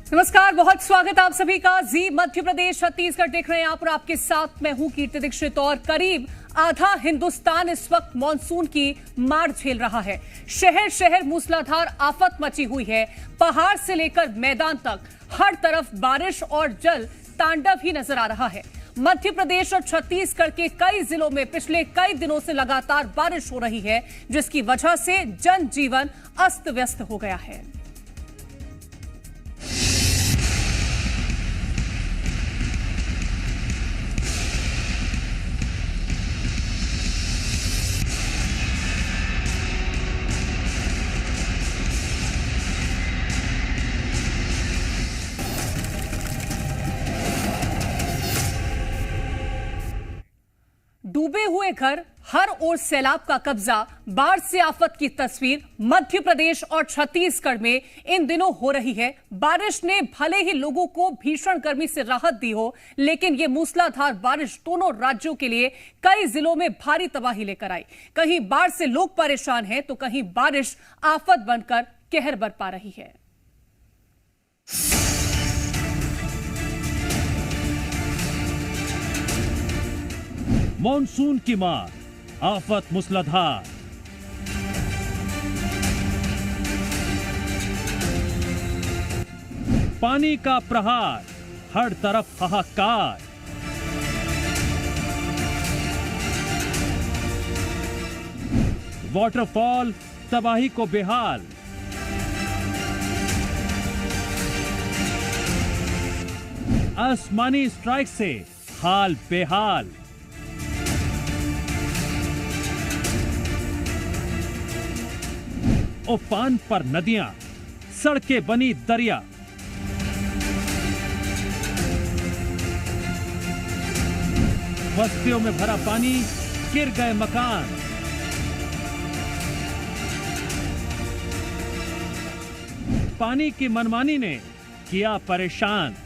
नमस्कार, बहुत स्वागत आप सभी का। जी मध्य प्रदेश छत्तीसगढ़ देख रहे हैं आप और आपके साथ मैं हूं कीर्ति दीक्षित। और करीब आधा हिंदुस्तान इस वक्त मानसून की मार झेल रहा है। शहर शहर मूसलाधार आफत मची हुई है। पहाड़ से लेकर मैदान तक हर तरफ बारिश और जल तांडव ही नजर आ रहा है। मध्य प्रदेश और छत्तीसगढ़ के कई जिलों में पिछले कई दिनों से लगातार बारिश हो रही है, जिसकी वजह से जनजीवन अस्त व्यस्त हो गया है। डूबे हुए घर, हर ओर सैलाब का कब्जा, बाढ़ से आफत की तस्वीर मध्य प्रदेश और छत्तीसगढ़ में इन दिनों हो रही है। बारिश ने भले ही लोगों को भीषण गर्मी से राहत दी हो, लेकिन ये मूसलाधार बारिश दोनों राज्यों के लिए कई जिलों में भारी तबाही लेकर आई। कहीं बाढ़ से लोग परेशान हैं तो कहीं बारिश आफत बनकर कहर बरपा रही है। मॉनसून की मार, आफत मूसलाधार। पानी का प्रहार, हर तरफ हाहाकार। वाटरफॉल तबाही को बेहाल। आसमानी स्ट्राइक से हाल बेहाल। उफान पर नदियां, सड़कें बनी दरिया। बस्तियों में भरा पानी, गिर गए मकान। पानी की मनमानी ने किया परेशान।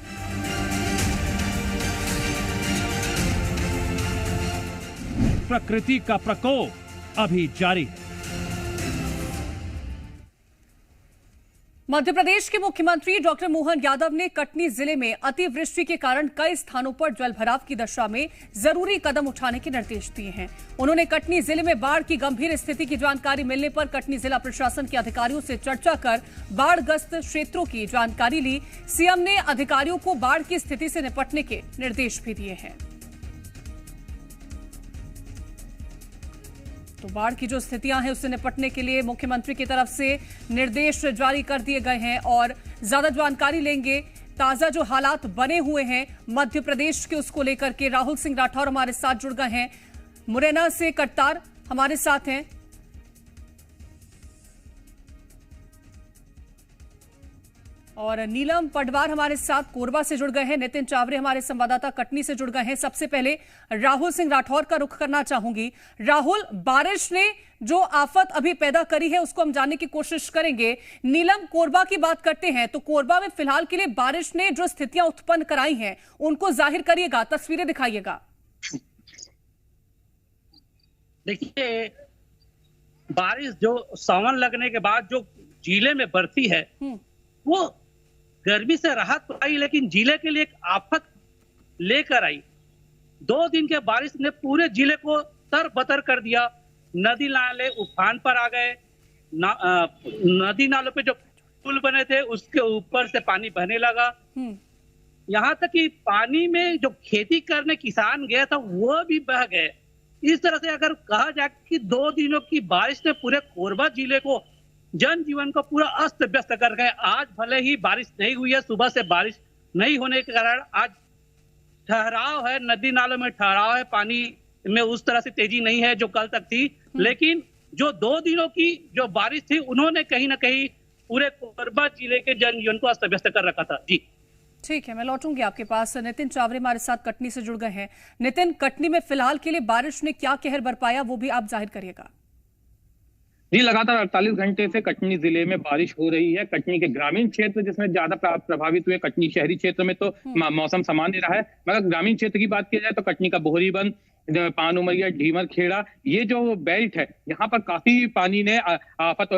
प्रकृति का प्रकोप अभी जारी है। मध्य प्रदेश के मुख्यमंत्री डॉक्टर मोहन यादव ने कटनी जिले में अतिवृष्टि के कारण कई स्थानों पर जलभराव की दशा में जरूरी कदम उठाने के निर्देश दिए हैं। उन्होंने कटनी जिले में बाढ़ की गंभीर स्थिति की जानकारी मिलने पर कटनी जिला प्रशासन के अधिकारियों से चर्चा कर बाढ़ग्रस्त क्षेत्रों की जानकारी ली। सीएम ने अधिकारियों को बाढ़ की स्थिति से निपटने के निर्देश भी दिए हैं। तो बाढ़ की जो स्थितियां हैं उससे निपटने के लिए मुख्यमंत्री की तरफ से निर्देश जारी कर दिए गए हैं और ज्यादा जानकारी लेंगे। ताजा जो हालात बने हुए हैं मध्य प्रदेश के, उसको लेकर के राहुल सिंह राठौर हमारे साथ जुड़ गए हैं। मुरैना से कट्टार हमारे साथ हैं। और नीलम पटवार हमारे साथ कोरबा से जुड़ गए हैं। नितिन चावरे हमारे संवाददाता कटनी से जुड़ गए हैं। सबसे पहले राहुल सिंह राठौर का रुख करना चाहूंगी। राहुल, बारिश ने जो आफत अभी पैदा करी है उसको हम जानने की कोशिश करेंगे। नीलम, कोरबा की बात करते हैं तो कोरबा में फिलहाल के लिए बारिश ने जो स्थितियां उत्पन्न कराई हैं उनको जाहिर करिएगा, तस्वीरें दिखाइएगा। देखिए, बारिश जो सावन लगने के बाद जो जिले में बरसी है वो गर्मी से राहत तो आई, लेकिन जिले के लिए एक आफत लेकर आई। 2 दिन के बारिश ने पूरे जिले को तरबतर कर दिया। नदी नाले उफान पर आ गए। नदी नालों पे जो पुल बने थे उसके ऊपर से पानी बहने लगा। यहाँ तक कि पानी में जो खेती करने किसान गया था वो भी बह गए। इस तरह से अगर कहा जाए कि 2 दिनों की बारिश ने पूरे कोरबा जिले को, जनजीवन को पूरा अस्त व्यस्त कर गए। आज भले ही बारिश नहीं हुई है, सुबह से बारिश नहीं होने के कारण आज ठहराव है, नदी नालों में ठहराव है, पानी में उस तरह से तेजी नहीं है जो कल तक थी। लेकिन जो 2 दिनों की जो बारिश थी उन्होंने कहीं ना कहीं पूरे कोरबा जिले के जनजीवन को अस्त व्यस्त कर रखा था। जी ठीक है, मैं लौटूंगी आपके पास। नितिन चावरे हमारे साथ कटनी से जुड़ गए हैं। नितिन, कटनी में फिलहाल के लिए बारिश ने क्या कहर बरपाया वो भी आप जाहिर करिएगा। जी, लगातार 48 घंटे से कटनी जिले में बारिश हो रही है। कटनी के ग्रामीण क्षेत्र जिसमें ज्यादा प्रभावित हुए, कटनी शहरी क्षेत्र में तो मौसम सामान्य रहा है, मगर ग्रामीण क्षेत्र की बात की जाए तो कटनी का बोहरीबंद, पान उमरिया, ढीमर खेड़ा, ये जो बेल्ट है यहाँ पर काफी पानी ने आफत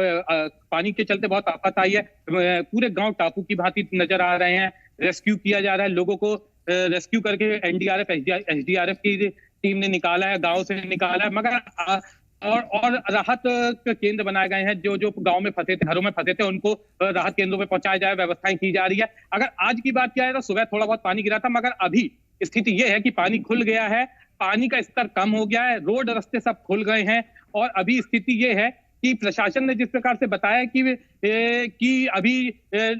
पानी के चलते बहुत आफत आई है। पूरे गांव टापू की भांति नजर आ रहे हैं। रेस्क्यू किया जा रहा है, लोगों को रेस्क्यू करके एनडीआरएफ एसडीआरएफ की टीम ने निकाला है, गांव से निकाला है, मगर और राहत केंद्र बनाए गए हैं। जो जो गांव में फंसे थे, घरों में फंसे थे, उनको राहत केंद्रों में पहुंचाया जाए, व्यवस्थाएं की जा रही है। अगर आज की बात किया जाए तो सुबह थोड़ा बहुत पानी गिरा था, मगर अभी स्थिति यह है कि पानी खुल गया है, पानी का स्तर कम हो गया है, रोड रास्ते सब खुल गए हैं। और अभी स्थिति यह है कि प्रशासन ने जिस प्रकार से बताया कि अभी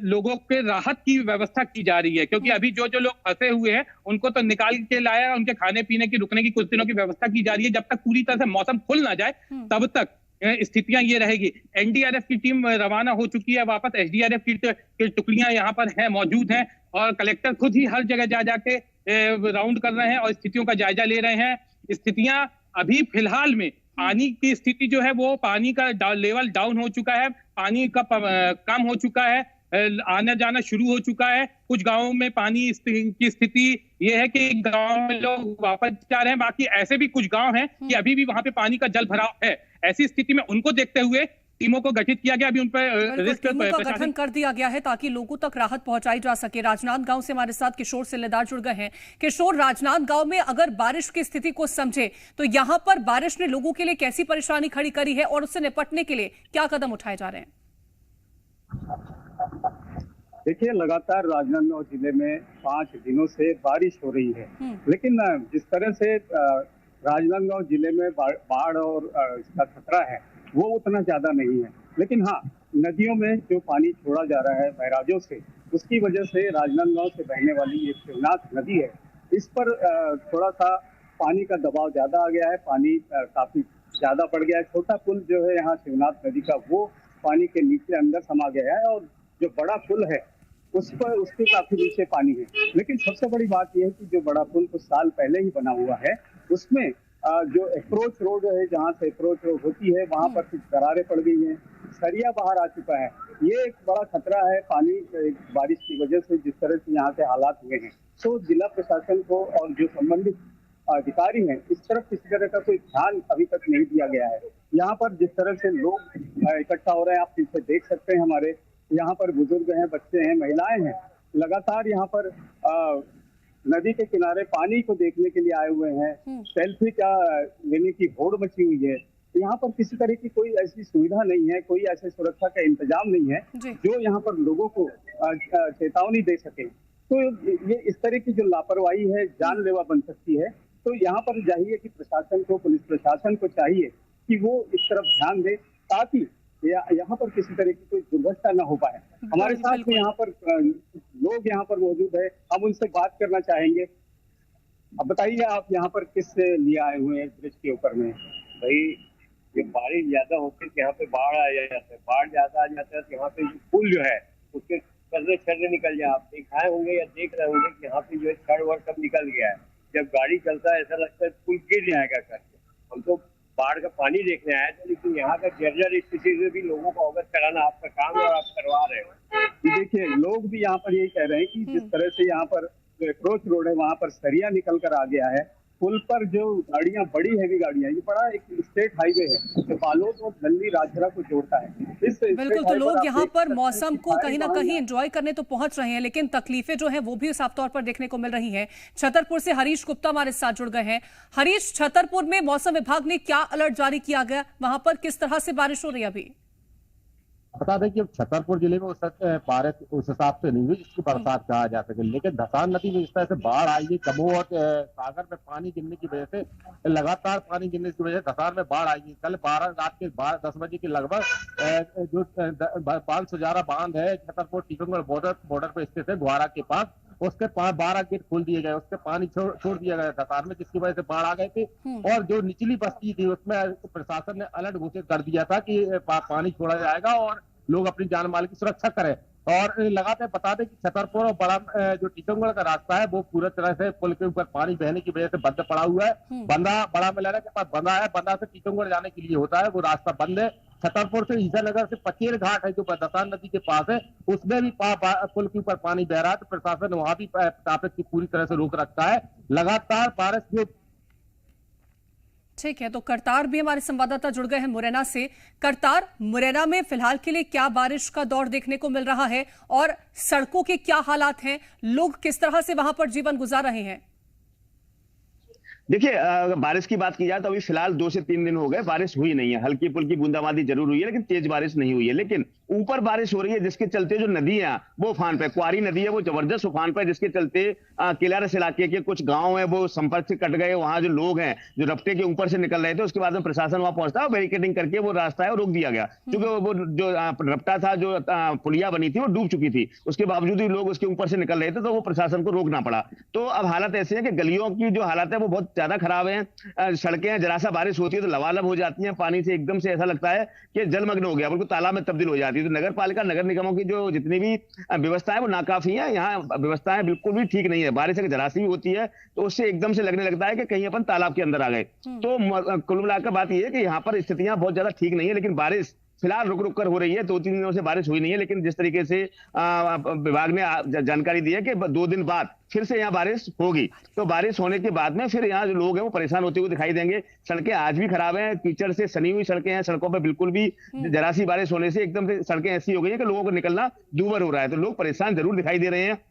लोगों के राहत की व्यवस्था की जा रही है, क्योंकि अभी जो जो लोग फंसे हुए हैं उनको तो निकाल के लाया, उनके खाने पीने की, रुकने की कुछ दिनों की व्यवस्था की जा रही है। जब तक पूरी तरह से मौसम खुल ना जाए तब तक स्थितियां ये रहेगी। एनडीआरएफ की टीम रवाना हो चुकी है वापस, एसडीआरएफ की टुकड़ियां यहाँ पर हैं, मौजूद हैं, और कलेक्टर खुद ही हर जगह जा जाके राउंड कर रहे हैं और स्थितियों का जायजा ले रहे हैं। स्थितियां अभी फिलहाल में पानी की स्थिति जो है वो पानी का लेवल डाउन हो चुका है, पानी का कम हो चुका है, आना जाना शुरू हो चुका है। कुछ गांवों में पानी की स्थिति ये है कि गांव में लोग वापस जा रहे हैं, बाकी ऐसे भी कुछ गांव हैं कि अभी भी वहां पे पानी का जल भराव है। ऐसी स्थिति में उनको देखते हुए टीमों को गठित किया गया, अभी उन पर रिस्क टीमों का गठन कर दिया गया है ताकि लोगों तक राहत पहुंचाई जा सके। राजनांदगांव से हमारे साथ किशोर सिल्लेदार जुड़ गए हैं। किशोर, राजनांदगांव में अगर बारिश की स्थिति को समझे तो यहां पर बारिश ने लोगों के लिए कैसी परेशानी खड़ी करी है और उससे निपटने के लिए क्या कदम उठाए जा रहे हैं? देखिए, लगातार राजनांदगांव जिले में 5 दिनों से बारिश हो रही है, लेकिन जिस तरह से राजनांदगांव जिले में बाढ़ और इसका खतरा है वो उतना ज्यादा नहीं है। लेकिन हाँ, नदियों में जो पानी छोड़ा जा रहा है बैराजों से, उसकी वजह से राजनांदगांव से बहने वाली एक शिवनाथ नदी है, इस पर थोड़ा सा पानी का दबाव ज्यादा आ गया है, पानी काफी ज्यादा बढ़ गया है। छोटा पुल जो है यहाँ शिवनाथ नदी का, वो पानी के नीचे अंदर समा गया है, और जो बड़ा पुल है उस पर उसके काफी नीचे पानी है। लेकिन सबसे बड़ी बात यह है कि जो बड़ा पुल कुछ साल पहले ही बना हुआ है, उसमें जो अप्रोच रोड है, जहाँ से अप्रोच रोड होती है, वहां पर कुछ दरारें पड़ गई हैं, सरिया बाहर आ चुका है। ये एक बड़ा खतरा है पानी बारिश की वजह से, जिस तरह से यहाँ के हालात हुए हैं। तो जिला प्रशासन को और जो संबंधित अधिकारी हैं, इस तरफ किसी तरह का कोई ध्यान अभी तक नहीं दिया गया है। यहाँ पर जिस तरह से लोग इकट्ठा हो रहे हैं, आप पीछे देख सकते हैं, हमारे यहाँ पर बुजुर्ग हैं, बच्चे हैं, महिलाएं हैं, लगातार यहाँ पर नदी के किनारे पानी को देखने के लिए आए हुए हैं। सेल्फी का लेने की होड़ मची हुई है। यहाँ पर किसी तरह की कोई ऐसी सुविधा नहीं है, कोई ऐसे सुरक्षा का इंतजाम नहीं है जो यहाँ पर लोगों को चेतावनी दे सके। तो ये इस तरह की जो लापरवाही है जानलेवा बन सकती है। तो यहाँ पर चाहिए कि प्रशासन को, पुलिस प्रशासन को चाहिए कि वो इस तरफ ध्यान दे, ताकि यहाँ पर किसी तरह की कोई दुर्घटना न हो पाए। हमारे साथ में यहाँ पर लोग यहाँ पर मौजूद है, हम उनसे बात करना चाहेंगे। अब बताइए, आप यहाँ पर किस लिए आए हुए हैं ब्रिज के ऊपर में? भाई, ये बारिश ज्यादा होती है, यहाँ पे बाढ़ आ जाता है, बाढ़ ज्यादा आ जाता है तो यहाँ पे पुल जो है उसके छर्रे निकल जाए। आप दिखाए होंगे या देख रहे होंगे कि यहाँ पे जो है छड़ वड़ सब निकल गया है। जब गाड़ी चलता है ऐसा लगता है पुल गिर जाएगा करके। हम तो बाढ़ का पानी देखने आए थे, लेकिन यहाँ का जर्जर स्थिति से भी लोगों को अवगत कराना आपका काम है और आप करवा रहे हो। देखिए, लोग भी यहाँ पर यही कह रहे हैं कि जिस तरह से यहाँ पर जो अप्रोच रोड है वहाँ पर सरिया निकल कर आ गया है। पुल पर जो गाड़ियां, बड़ी हैवी गाड़ियां, ये बड़ा एक स्टेट हाईवे है जो बालोद और दिल्ली राजपुरा को जोड़ता है। बिल्कुल, तो लोग यहाँ पर मौसम को कहीं ना कहीं एंजॉय करने तो पहुंच रहे हैं, लेकिन तकलीफें जो हैं वो भी साफ तौर पर देखने को मिल रही हैं। छतरपुर से हरीश गुप्ता हमारे साथ जुड़ गए हैं। हरीश, छतरपुर में मौसम विभाग ने क्या अलर्ट जारी किया गया, वहां पर किस तरह से बारिश हो रही है अभी? बता दें कि छतरपुर जिले में बारिश उस हिसाब से नहीं हुई जिसकी बरसात कहा जा सके, लेकिन धसान नदी में इस तरह से बाढ़ आई है। दमोह और सागर में पानी गिरने की वजह से, लगातार पानी गिरने की वजह से धसान में बाढ़ आई है। कल रात के 10 बजे के लगभग जो बाल सुजारा बांध है छतरपुर टीकमगढ़ बॉर्डर पर स्थित है ग्वारा के पास, उसके 12 गेट खोल दिए गए, उसके पानी छोड़ दिया गया धसान में, जिसकी वजह से बाढ़ आ गए थे। और जो निचली बस्ती थी उसमें प्रशासन ने अलर्ट घोषित कर दिया था कि पानी छोड़ा जाएगा और लोग अपनी जान माल की सुरक्षा करें। और लगातार बता दें कि छतरपुर और बड़ा जो टीकमगढ़ का रास्ता है वो पूरी तरह से पुल के ऊपर पानी बहने की वजह से बंद पड़ा हुआ है। बंदा बड़ा मेला के पास बंदा है, बंदा से टीकमगढ़ जाने के लिए होता है, वो रास्ता बंद है। छतरपुर से ईसानगर से पचेर घाट है जो दसान नदी के पास है, उसमें भी पुल के ऊपर पानी बह रहा है, तो प्रशासन वहां भी ट्रैफिक की पूरी तरह से रोक रखा है। लगातार बारिश जो ठीक है, तो करतार भी हमारे संवाददाता जुड़ गए हैं मुरैना से। करतार, मुरैना में फिलहाल के लिए क्या बारिश का दौर देखने को मिल रहा है और सड़कों के क्या हालात हैं, लोग किस तरह से वहां पर जीवन गुजार रहे हैं? देखिए, बारिश की बात की जाए तो अभी फिलहाल 2 से 3 दिन हो गए बारिश हुई नहीं है। हल्की फुल्की बूंदाबांदी जरूर हुई है लेकिन तेज बारिश नहीं हुई है। लेकिन ऊपर बारिश हो रही है जिसके चलते जो नदी है वो उफान पे, क्वारी नदी है वो जबरदस्त उफान पे, जिसके चलते किलारस इलाके के कुछ गांव है वो संपर्क से कट गए। वहां जो लोग हैं जो रफ्ते के ऊपर से निकल रहे थे, उसके बाद में प्रशासन वहां पहुंचता है, बैरिकेडिंग करके वो रास्ता है वो रोक दिया गया क्योंकि वो जो रफ्ता था, जो पुलिया बनी थी वो डूब चुकी थी। उसके बावजूद भी लोग उसके ऊपर से निकल रहे थे तो वो प्रशासन को रोकना पड़ा। तो अब हालत ऐसी है कि गलियों की जो हालत है वो बहुत ज्यादा खराब है। सड़कें जरा सा बारिश होती है तो लबालब हो जाती हैं, पानी से एकदम से ऐसा लगता है कि जलमग्न हो गया, बिल्कुल तालाब में तब्दील हो जाती है। तो नगर पालिका, नगर निगमों की जो जितनी भी व्यवस्था है वो नाकाफी है। यहाँ व्यवस्थाएं बिल्कुल भी ठीक नहीं है। बारिश अगर जरा सी भी होती है तो उससे एकदम से लगने लगता है कि कहीं अपन तालाब के अंदर आ गए। तो कुल मिलाकर बात यह है कि यहाँ पर स्थितियां बहुत ज्यादा ठीक नहीं है। लेकिन बारिश फिलहाल रुक रुक कर हो रही है, 2-3 दिनों से बारिश हुई नहीं है। लेकिन जिस तरीके से विभाग ने जानकारी दी है कि 2 दिन बाद फिर से यहाँ बारिश होगी, तो बारिश होने के बाद में फिर यहाँ जो लोग हैं वो परेशान होते हुए दिखाई देंगे। सड़कें आज भी खराब हैं, कीचड़ से सनी हुई सड़कें हैं। सड़कों पर बिल्कुल भी जरा सी बारिश होने से एकदम से सड़कें ऐसी हो गई है कि लोगों को निकलना दूभर हो रहा है। तो लोग परेशान जरूर दिखाई दे रहे हैं।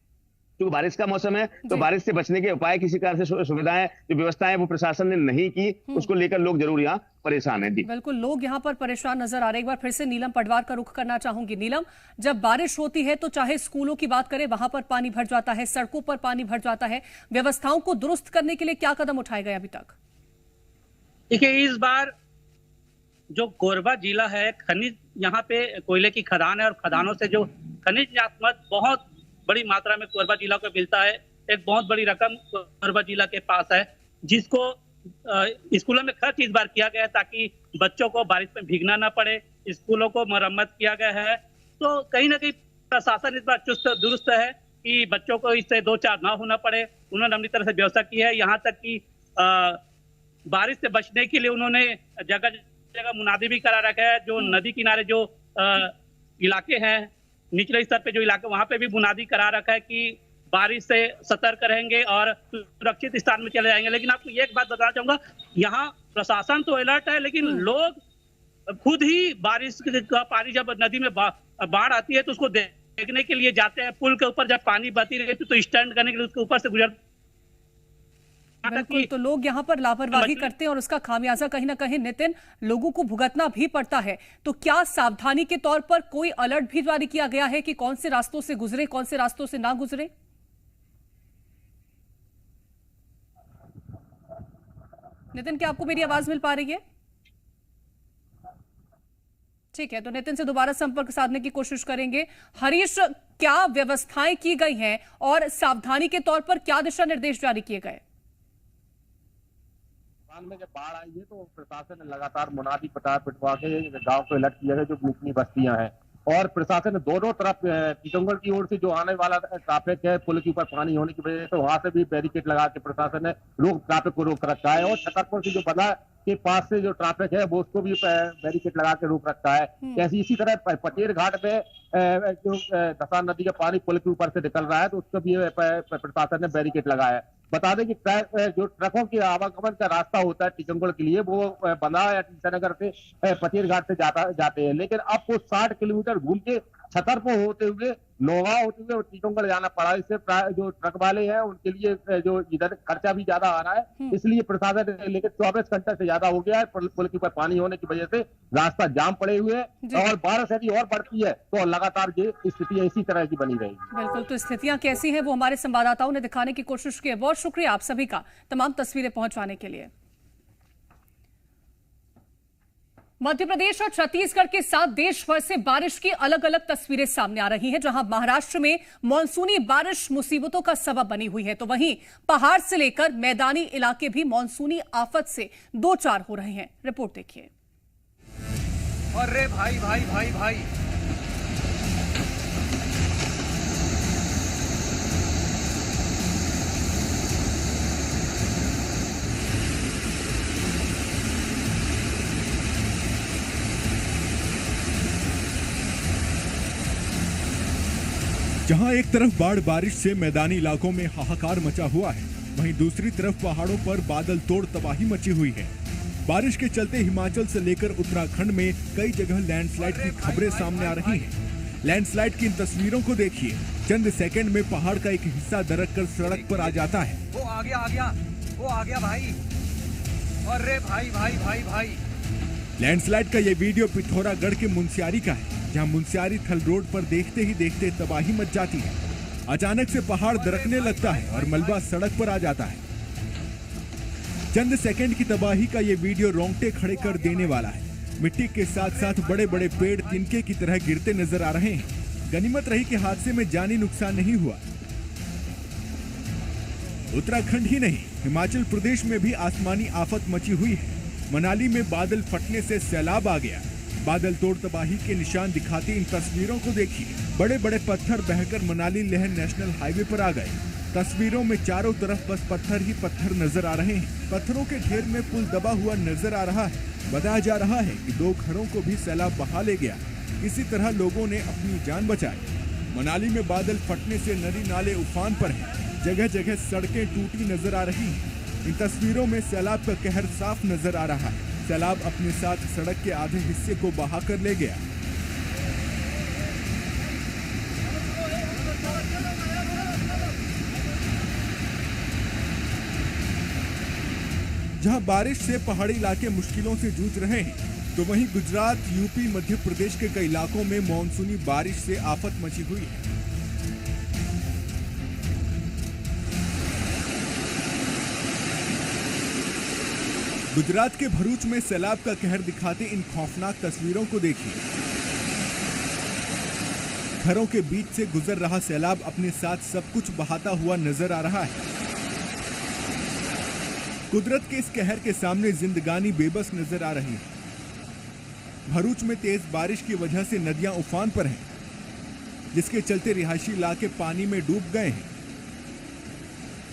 क्योंकि बारिश का मौसम है तो बारिश से बचने के उपाय, किसी कारण से सुविधाएं, जो व्यवस्थाएं वो प्रशासन ने नहीं की, उसको लेकर लोग जरूर यहाँ परेशान हैं। बिल्कुल, लोग यहाँ पर परेशान नजर आ रहे हैं। एक बार फिर से नीलम पटवार का रुख करना चाहूंगी। नीलम, जब बारिश होती है तो चाहे स्कूलों की बात करें, वहां पर पानी भर जाता है, सड़कों पर पानी भर जाता है, व्यवस्थाओं को दुरुस्त करने के लिए क्या कदम उठाए गए अभी तक? देखिए, इस बार जो कोरबा जिला है, खनिज यहाँ पे कोयले की खदान है और खदानों से जो खनिज बहुत बड़ी मात्रा में कोरबा जिला को मिलता है। एक बहुत बड़ी रकम कोरबा जिला के पास है, जिसको स्कूलों में खर्च इस बार किया गया है ताकि बच्चों को बारिश में भीगना ना पड़े। स्कूलों को मरम्मत किया गया है। तो कहीं ना कहीं प्रशासन इस बार चुस्त दुरुस्त है कि बच्चों को इससे 2-4 ना होना पड़े। उन्होंने अपनी तरह से व्यवस्था की है। यहाँ तक कि बारिश से बचने के लिए उन्होंने जगह जगह मुनादी भी करा रखा है। जो नदी किनारे जो इलाके हैं, निचले स्तर पे जो इलाके, वहां पे भी बुनियादी करा रखा है कि बारिश से सतर्क रहेंगे और सुरक्षित स्थान में चले जाएंगे। लेकिन आपको एक बात बताना चाहूंगा, यहाँ प्रशासन तो अलर्ट है लेकिन लोग खुद ही बारिश का पानी जब नदी में बाढ़ आती है तो उसको देखने के लिए जाते हैं। पुल के ऊपर जब पानी बहती रहती है तो स्टैंड करने के लिए उसके ऊपर से गुजर। बिल्कुल, तो लोग यहाँ पर लापरवाही करते हैं और उसका खामियाजा कहीं ना कहीं नितिन लोगों को भुगतना भी पड़ता है। तो क्या सावधानी के तौर पर कोई अलर्ट भी जारी किया गया है कि कौन से रास्तों से गुजरे, कौन से रास्तों से ना गुजरे? नितिन, क्या आपको मेरी आवाज मिल पा रही है? ठीक है, तो नितिन से दोबारा संपर्क साधने की कोशिश करेंगे। हरीश, क्या व्यवस्थाएं की गई हैं और सावधानी के तौर पर क्या दिशा निर्देश जारी किए गए? में जब बाढ़ आई है तो प्रशासन ने लगातार मुनादी पिटवा के गांव को अलर्ट किया गया जो निचली बस्तियां हैं, और प्रशासन ने दोनों तरफ टीकमगढ़ की ओर से जो आने वाला ट्रैफिक है, पुल के ऊपर पानी होने की वजह से वहां से भी बैरिकेड लगा के प्रशासन ने ट्रैफिक को रोक रखा है, और छतरपुर से जो बना के पास से जो ट्रैफिक है वो उसको भी बैरिकेड लगा के रोक रखा है। ऐसी इसी तरह पटेर घाट में जो धसान नदी का पानी पुल के ऊपर से निकल रहा है तो उसको भी प्रशासन ने बैरिकेड लगाया है। बता दें कि जो ट्रकों के आवागमन का रास्ता होता है टीकमगढ़ के लिए वो बंधा या टीकमगढ़ से पटेर घाट से जाते हैं, लेकिन अब वो 60 किलोमीटर घूम के छतरपुर होते हुए, नौगांव होते हुए टीकमगढ़ जाना पड़ा। इससे जो ट्रक वाले हैं उनके लिए जो इधर खर्चा भी ज्यादा आ रहा है, इसलिए प्रशासन लेकिन 24 घंटे से ज्यादा हो गया है। पुल के ऊपर पानी होने की वजह से रास्ता जाम पड़े हुए हैं और बारिश यदि और बढ़ती है तो लगातार ये स्थिति इसी तरह की बनी रहेगी। बिल्कुल, तो स्थितियां कैसी हैं वो हमारे संवाददाताओं ने दिखाने की कोशिश की है। बहुत शुक्रिया आप सभी का तमाम तस्वीरें पहुंचाने के लिए। मध्य प्रदेश और छत्तीसगढ़ के साथ देश भर से बारिश की अलग अलग तस्वीरें सामने आ रही हैं। जहां महाराष्ट्र में मॉनसूनी बारिश मुसीबतों का सबब बनी हुई है, तो वहीं पहाड़ से लेकर मैदानी इलाके भी मॉनसूनी आफत से दो चार हो रहे हैं। रिपोर्ट देखिए। अरे भाई भाई भाई भाई, जहां एक तरफ बाढ़ बारिश से मैदानी इलाकों में हाहाकार मचा हुआ है, वहीं दूसरी तरफ पहाड़ों पर बादल तोड़ तबाही मची हुई है। बारिश के चलते हिमाचल से लेकर उत्तराखंड में कई जगह लैंडस्लाइड की खबरें सामने आ रही हैं। लैंडस्लाइड की इन तस्वीरों को देखिए। चंद सेकंड में पहाड़ का एक हिस्सा दरक कर सड़क पर आ जाता है। वो आ गया भाई। अरे भाई। लैंडस्लाइड का ये वीडियो पिथौरागढ़ के मुनस्यारी का है, जहां मुनस्यारी थल रोड पर देखते ही देखते तबाही मच जाती है। अचानक से पहाड़ दरकने लगता है और मलबा सड़क पर आ जाता है। चंद सेकंड की तबाही का ये वीडियो रोंगटे खड़े कर देने वाला है। मिट्टी के साथ साथ बड़े बड़े पेड़ तिनके की तरह गिरते नजर आ रहे हैं। गनीमत रही कि हादसे में जानी नुकसान नहीं हुआ। उत्तराखंड ही नहीं, हिमाचल प्रदेश में भी आसमानी आफत मची हुई है। मनाली में बादल फटने से सैलाब आ गया। बादल तोड़ तबाही के निशान दिखाती इन तस्वीरों को देखिए। बड़े बड़े पत्थर बहकर मनाली लेह नेशनल हाईवे पर आ गए। तस्वीरों में चारों तरफ बस पत्थर ही पत्थर नजर आ रहे हैं। पत्थरों के ढेर में पुल दबा हुआ नजर आ रहा है। बताया जा रहा है कि 2 घरों को भी सैलाब बहा ले गया। इसी तरह लोगों ने अपनी जान बचाई। मनाली में बादल फटने से नदी नाले उफान पर हैं। जगह जगह सड़कें टूटी नजर आ रही हैं। इन तस्वीरों में सैलाब का कहर साफ नजर आ रहा है। सैलाब अपने साथ सड़क के आधे हिस्से को बहा कर ले गया। जहां बारिश से पहाड़ी इलाके मुश्किलों से जूझ रहे हैं, तो वहीं गुजरात, यूपी, मध्य प्रदेश के कई इलाकों में मानसूनी बारिश से आफत मची हुई है। गुजरात के भरूच में सैलाब का कहर दिखाते इन खौफनाक तस्वीरों को देखिए। घरों के बीच से गुजर रहा सैलाब अपने साथ सब कुछ बहाता हुआ नजर आ रहा है। कुदरत के इस कहर के सामने जिंदगानी बेबस नजर आ रही है। भरूच में तेज बारिश की वजह से नदियां उफान पर हैं, जिसके चलते रिहायशी इलाके पानी में डूब गए हैं।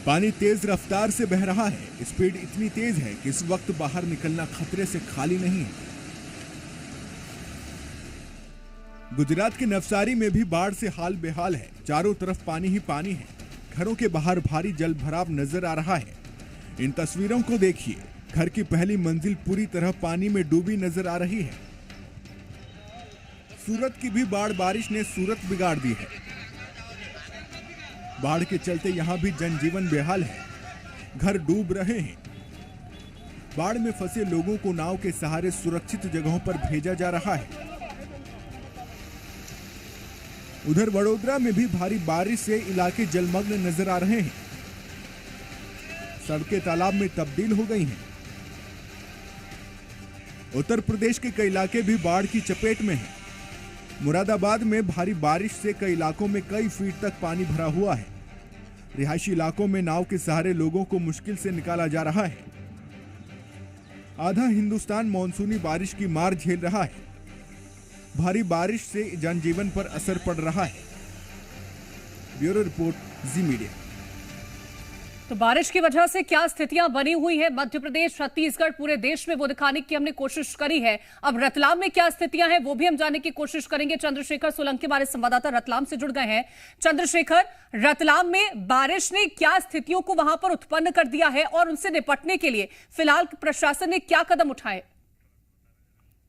पानी तेज रफ्तार से बह रहा है। स्पीड इतनी तेज है कि इस वक्त बाहर निकलना खतरे से खाली नहीं है। गुजरात के नवसारी में भी बाढ़ से हाल बेहाल है। चारों तरफ पानी ही पानी है। घरों के बाहर भारी जल भराव नजर आ रहा है। इन तस्वीरों को देखिए। घर की पहली मंजिल पूरी तरह पानी में डूबी नजर आ रही है। सूरत की भी बाढ़ बारिश ने सूरत बिगाड़ दी है। बाढ़ के चलते यहां भी जनजीवन बेहाल है। घर डूब रहे हैं। बाढ़ में फंसे लोगों को नाव के सहारे सुरक्षित जगहों पर भेजा जा रहा है। उधर वडोदरा में भी भारी बारिश से इलाके जलमग्न नजर आ रहे हैं। सड़कें तालाब में तब्दील हो गई हैं। उत्तर प्रदेश के कई इलाके भी बाढ़ की चपेट में हैं। मुरादाबाद में भारी बारिश से कई इलाकों में कई फीट तक पानी भरा हुआ है। रिहायशी इलाकों में नाव के सहारे लोगों को मुश्किल से निकाला जा रहा है। आधा हिंदुस्तान मानसूनी बारिश की मार झेल रहा है। भारी बारिश से जनजीवन पर असर पड़ रहा है। ब्यूरो रिपोर्ट, जी मीडिया। तो बारिश की वजह से क्या स्थितियां बनी हुई है मध्य प्रदेश, छत्तीसगढ़, पूरे देश में, वो दिखाने की हमने कोशिश करी है। अब रतलाम में क्या स्थितियां हैं वो भी हम जानने की कोशिश करेंगे। चंद्रशेखर सोलंकी हमारे संवाददाता रतलाम से जुड़ गए हैं। चंद्रशेखर, रतलाम में बारिश ने क्या स्थितियों को वहां पर उत्पन्न कर दिया है और उनसे निपटने के लिए फिलहाल प्रशासन ने क्या कदम उठाए?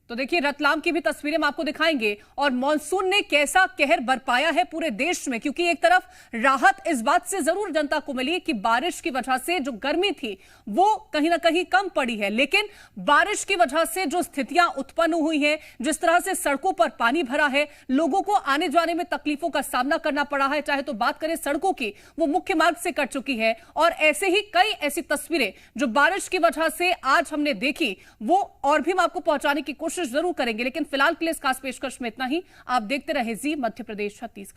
तो देखिए, रतलाम की भी तस्वीरें हम आपको दिखाएंगे और मॉनसून ने कैसा कहर बरपाया है पूरे देश में, क्योंकि एक तरफ राहत इस बात से जरूर जनता को मिली कि बारिश की वजह से जो गर्मी थी वो कहीं ना कहीं कम पड़ी है, लेकिन बारिश की वजह से जो स्थितियां उत्पन्न हुई हैं, जिस तरह से सड़कों पर पानी भरा है, लोगों को आने जाने में तकलीफों का सामना करना पड़ा है। चाहे तो बात करें सड़कों की, वो मुख्य मार्ग से कट चुकी है, और ऐसे ही कई ऐसी तस्वीरें जो बारिश की वजह से आज हमने देखी, वो और भी हम आपको पहुंचाने की कोशिश जरूर करेंगे। लेकिन फिलहाल के लिए इस खास पेशकश में इतना ही। आप देखते रहे जी मध्य प्रदेश छत्तीसगढ़।